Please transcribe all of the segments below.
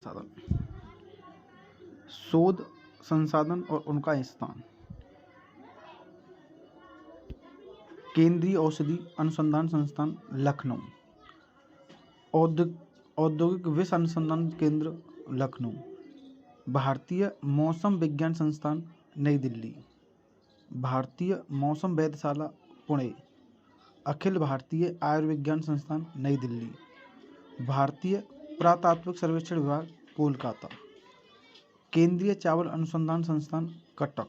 संसाधन। शोध संसाधन और उनका स्थान। केंद्रीय औषधि अनुसंधान संस्थान लखनऊ, औद्योगिक विश्व अनुसंधान केंद्र लखनऊ, भारतीय मौसम विज्ञान संस्थान नई दिल्ली, भारतीय मौसम वेधशाला पुणे, अखिल भारतीय आयुर्विज्ञान संस्थान नई दिल्ली, भारतीय पुरातात्विक सर्वेक्षण विभाग कोलकाता, केंद्रीय चावल अनुसंधान संस्थान कटक,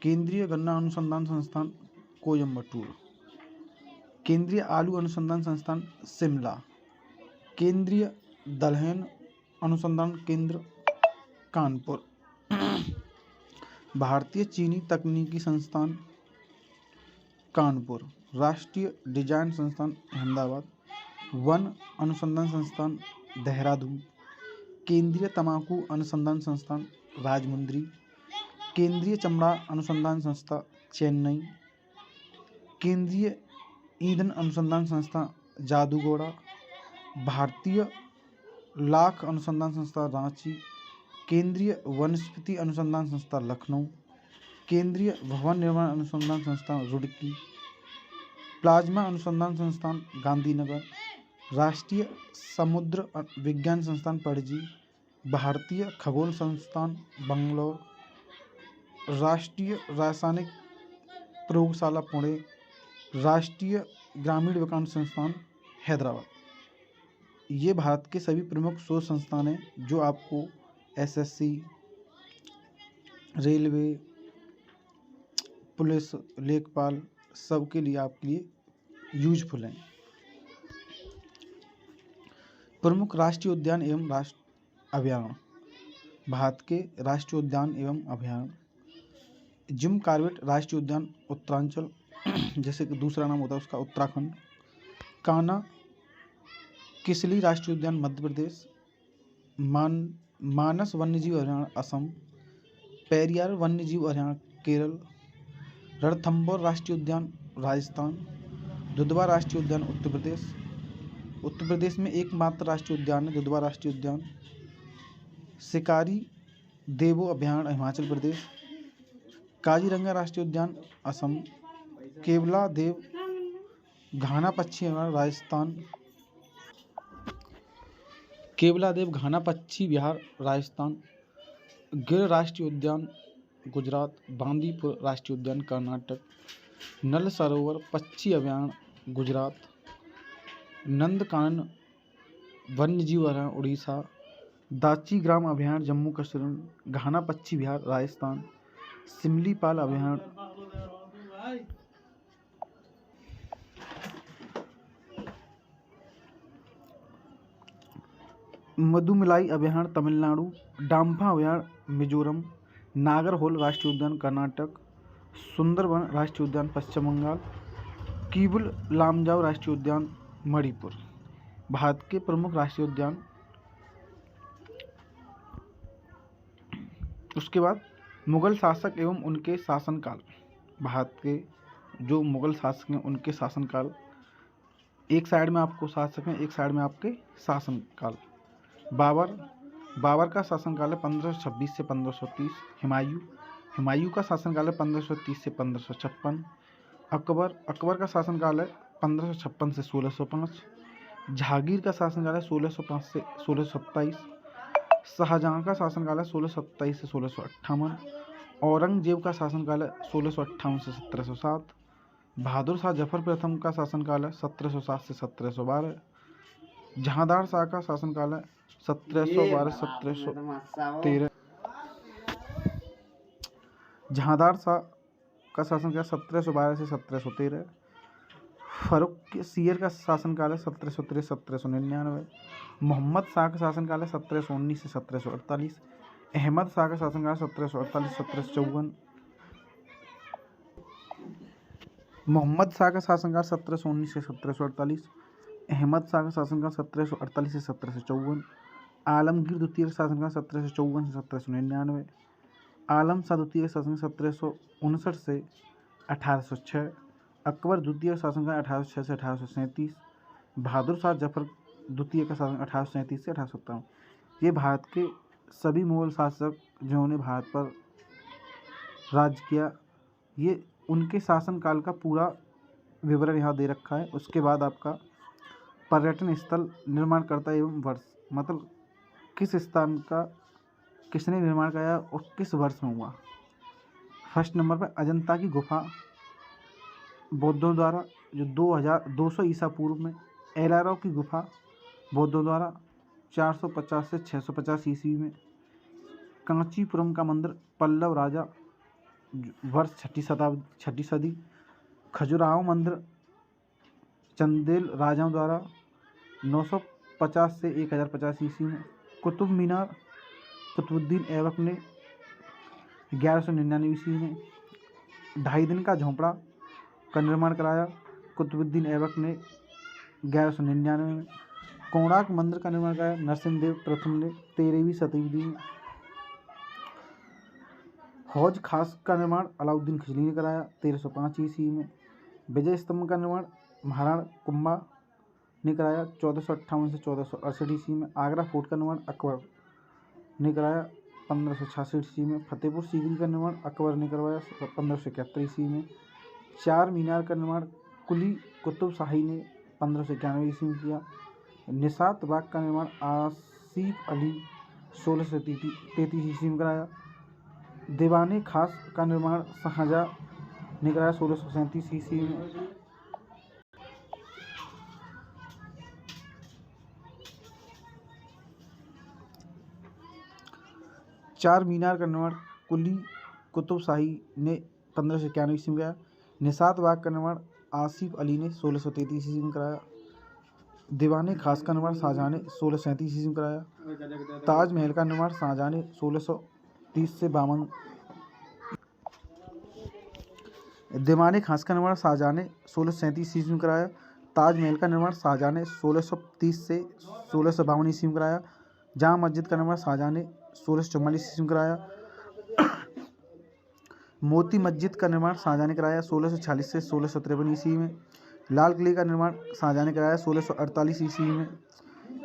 केंद्रीय गन्ना अनुसंधान संस्थान कोयम्बटूर, केंद्रीय आलू अनुसंधान संस्थान शिमला, केंद्रीय दलहन अनुसंधान केंद्र कानपुर, भारतीय चीनी तकनीकी संस्थान कानपुर, राष्ट्रीय डिजाइन संस्थान अहमदाबाद, वन अनुसंधान संस्थान देहरादून, केंद्रीय तंबाकू अनुसंधान संस्थान राजमुंद्री, केंद्रीय चमड़ा अनुसंधान संस्था चेन्नई, केंद्रीय ईंधन अनुसंधान संस्था जादूगोड़ा, भारतीय लाख अनुसंधान संस्था रांची, केंद्रीय वनस्पति अनुसंधान संस्था लखनऊ, केंद्रीय भवन निर्माण अनुसंधान संस्थान रुड़की, प्लाज्मा अनुसंधान संस्थान गांधीनगर, राष्ट्रीय समुद्र विज्ञान संस्थान पणजी, भारतीय खगोल संस्थान बंगलौर, राष्ट्रीय रासायनिक प्रयोगशाला पुणे, राष्ट्रीय ग्रामीण विकास संस्थान हैदराबाद। ये भारत के सभी प्रमुख शोध संस्थान हैं जो आपको एसएससी, रेलवे, पुलिस, लेखपाल सब के लिए आपके लिए यूजफुल हैं। प्रमुख राष्ट्रीय उद्यान एवं राष्ट्रीय अभयारण्य। भारत के राष्ट्रीय उद्यान एवं अभयारण्य। जिम कॉर्बेट राष्ट्रीय उद्यान उत्तरांचल, जैसे कि दूसरा नाम होता है उसका उत्तराखंड। कान्हा किसली राष्ट्रीय उद्यान मध्य प्रदेश। मानस वन्यजीव अभयारण्य असम। पेरियार वन्यजीव अभयारण्य केरल। रणथंभौर राष्ट्रीय उद्यान राजस्थान। दुधवा राष्ट्रीय उद्यान उत्तर प्रदेश। उत्तर प्रदेश में एकमात्र राष्ट्रीय उद्यान है दुधवा राष्ट्रीय उद्यान। शिकारी देवो अभयारण्य हिमाचल प्रदेश। काजीरंगा राष्ट्रीय उद्यान असम। केवला देव घाना पक्षी अभयारण्य राजस्थान। केवला देव घाना पक्षी विहार राजस्थान। गिर राष्ट्रीय उद्यान गुजरात। बांदीपुर राष्ट्रीय उद्यान कर्नाटक। नल सरोवर पक्षी अभयारण्य गुजरात। नंदकानन वन्यजीव अभयारण्य उड़ीसा। दाची ग्राम अभयारण्य जम्मू कश्मीर। घाना पक्षी विहार राजस्थान। सिमलीपाल अभयारण्य मधुमलाई अभयारण्य तमिलनाडु। डाम्फा अभयारण्य मिजोरम। नागरहोल राष्ट्रीय उद्यान कर्नाटक। सुंदरवन राष्ट्रीय उद्यान पश्चिम बंगाल। कीबुल लामजाओ राष्ट्रीय उद्यान मणिपुर। भारत के प्रमुख राष्ट्रीय उद्यान। उसके बाद मुगल शासक एवं उनके शासनकाल। भारत के जो मुगल शासक हैं उनके शासनकाल। एक साइड में आपको शासक हैं, एक साइड में आपके शासनकाल। बाबर का शासनकाल है 1526 से 1530। हुमायूं का शासनकाल है 1530 से 1556। अकबर का शासनकाल है 1556 से 1605। जहांगीर का शासनकाल है 1605 से 1627। शाहजहां का शासनकाल है 1627 से 1658। औरंगजेब का शासनकाल है 1658 से 1707। बहादुर शाह जफर प्रथम का शासनकाल है 1707 से 1712। जहांदार शाह का शासनकाल है 1712 से 1713। जहांदार शाह का शासनकाल 1712 से 1713। फर्रुख सियर का शासनकाल है 1713 से 1799। मोहम्मद शाह का शासनकाल है 1719 से 1748। अहमद शाह का शासनकाल 1748 से 1754। मोहम्मद शाह का शासनकाल 1719 से 1748। अहमद शाह का शासनकाल 1748 से 1754। आलमगीर द्वितीय का शासनकाल 1754 से 1799। आलम शाह द्वितीय का शासनकाल 1759 से 1806। अकबर द्वितीय का शासनकाल 1806 से 1837। बहादुर शाह जफर द्वितीय का शासन 1837 से 1857। ये भारत के सभी मुगल शासक जिन्होंने भारत पर राज किया, ये उनके शासनकाल का पूरा विवरण यहाँ दे रखा है। उसके बाद आपका पर्यटन स्थल निर्माणकर्ता एवं वर्ष, मतलब किस स्थान का किसने निर्माण कराया और किस वर्ष में हुआ। फर्स्ट नंबर पर अजंता की गुफा बौद्धों द्वारा, जो 2200 ईसा पूर्व में। एलाराव की गुफा बौद्धों द्वारा 450 से 650 ईस्वी में। कांचीपुरम का मंदिर पल्लव राजा, वर्ष 6ठी सदी। खजुराहो मंदिर चंदेल राजाओं द्वारा 950 से 1050 ईस्वी में। कुतुब मीनार कुतुबुद्दीन ऐबक ने 1199 ईस्वी में। 2.5 दिन का झोंपड़ा का निर्माण कराया कुतुबुद्दीन ऐबक ने 1199 में। कोणार्क मंदिर का निर्माण कराया नरसिंहदेव प्रथम ने 13वीं शताब्दी में। हौज खास का निर्माण अलाउद्दीन खिलजी ने कराया 1305 ईस्वी में। विजय स्तंभ का निर्माण महाराणा कुंभा ने कराया 1458 से 1468 ईस्वी में। आगरा फोर्ट का निर्माण अकबर ने कराया 1566 ईस्वी में। फतेहपुर सीकरी का निर्माण अकबर ने करवाया 1571 ईस्वी में। चार मीनार का निर्माण कुली कुतुब शाही ने 1591 ईस्वी में किया। निशात बाग का निर्माण आसिफ अली 1633 ईस्वी में कराया। दीवाने खास का निर्माण शाहजहाँ ने कराया 1637 ईस्वी में। चार मीनार का निर्माण कुली कुतुब शाही ने 1591 ईस्वी में कराया। निशात बाग का निर्माण आसिफ अली ने 1633 ईस्वी में कराया। दीवाने खास का निर्माण शाहजहाँ ने 1637 ईस्वी में कराया। ताजमहल का निर्माण शाहजहाँ ने 1630 से 52। दीवाने खास का निर्माण शाहजहाँ ने 1637 ईस्वी में कराया। ताजमहल का निर्माण शाहजहाँ ने 1630 से 1652 ईस्वी में कराया। जामा मस्जिद का निर्माण शाहजहाँ ने 1644 ईस्वी में कराया। मोती मस्जिद का निर्माण शाहजहाँ ने कराया 1646 से 1653 ईस्वी में। लाल किले का निर्माण शाहजहाँ ने कराया 1648 ईस्वी में।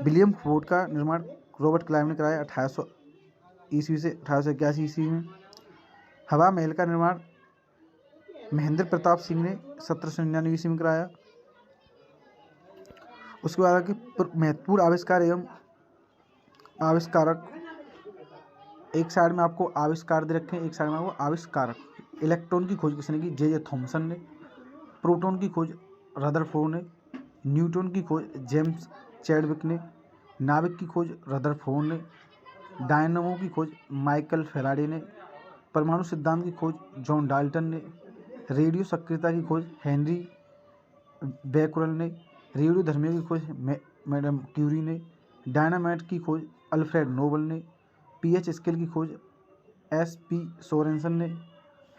विलियम फोर्ट का निर्माण रॉबर्ट क्लाइव ने कराया 1800 ईस्वी से 1881 ईस्वी में। हवा महल का निर्माण महेंद्र प्रताप सिंह ने 1799 ईस्वी में कराया। उसके बाद आगे महत्वपूर्ण आविष्कार एवं आविष्कारक, एक साइड में आपको आविष्कार दे रखे हैं, एक साइड में आपको आविष्कारक। इलेक्ट्रॉन की खोज किसने की? जे थॉमसन ने। प्रोटॉन की खोज रदरफोर्ड ने। न्यूट्रॉन की खोज जेम्स चैडविक ने। नाभिक की खोज रदरफोर्ड ने। डायनामो की खोज माइकल फैराडे ने। परमाणु सिद्धांत की खोज जॉन डाल्टन ने। रेडियो सक्रियता की खोज हेनरी बैकरल ने। रेडियो धर्मियों की खोज मैडम क्यूरी ने। डायनामाइट की खोज अल्फ्रेड नोबल ने। पीएच स्केल की खोज एस.पी. सोरेनसन ने।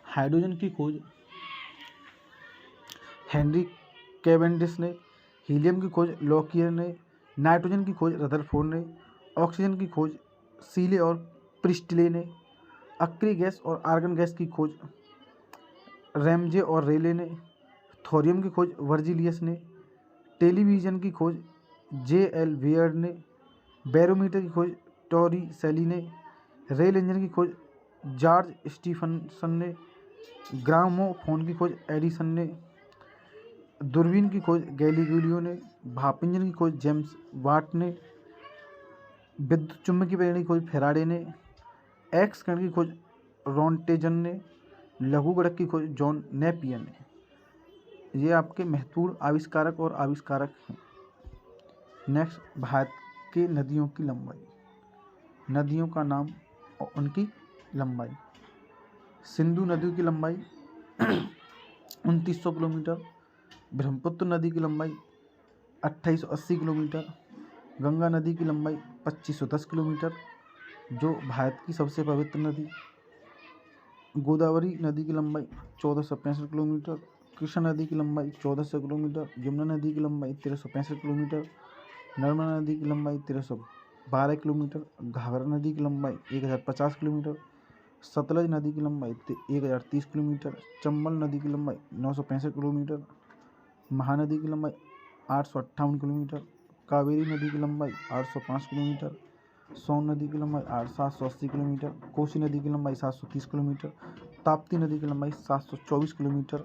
हाइड्रोजन की खोज हेनरी कैवेंडिश ने। हीलियम की खोज लॉकियर ने। नाइट्रोजन की खोज रदरफोर्ड ने। ऑक्सीजन की खोज सीले और प्रिस्टले ने। अक्रिय गैस और आर्गन गैस की खोज रैमजे और रेले ने। थोरियम की खोज वर्जिलियस ने। टेलीविज़न की खोज जे.एल. वेयर्ड ने। बैरोमीटर की खोज टॉरिसेली ने। रेल इंजन की खोज जॉर्ज स्टीफनसन ने। ग्रामोफोन की खोज एडिसन ने। दूरबीन की खोज गैलीलियो ने। भाप इंजन की खोज जेम्स वाट ने। विद्युत चुम्बकीय प्रेरण की खोज फैराडे ने। एक्स किरण की खोज रॉन्टेजन ने। लघु गणक की खोज जॉन नेपियर ने। ये आपके महत्वपूर्ण आविष्कारक और आविष्कारक हैं। नेक्स्ट, भारत की नदियों की लंबाई। नदियों का नाम और उनकी लंबाई। सिंधु नदी की लंबाई 2900 किलोमीटर। ब्रह्मपुत्र नदी की लंबाई 2880 किलोमीटर। गंगा नदी की लंबाई 2510 किलोमीटर, जो भारत की सबसे पवित्र नदी। गोदावरी नदी की लंबाई 1465 किलोमीटर। कृष्णा नदी की लंबाई 1400 किलोमीटर। यमुना नदी की लंबाई 1365 किलोमीटर। नर्मदा नदी की लंबाई 1312 किलोमीटर। घाघरा नदी की लंबाई 1050 किलोमीटर। सतलज नदी की लंबाई 1030 किलोमीटर। चंबल नदी की लंबाई 965 किलोमीटर। महानदी की लंबाई 858 किलोमीटर। कावेरी नदी की लंबाई 805 किलोमीटर। सोन नदी की लंबाई 780 किलोमीटर, कोसी नदी की लंबाई 730 किलोमीटर, ताप्ती नदी की लंबाई 724 किलोमीटर,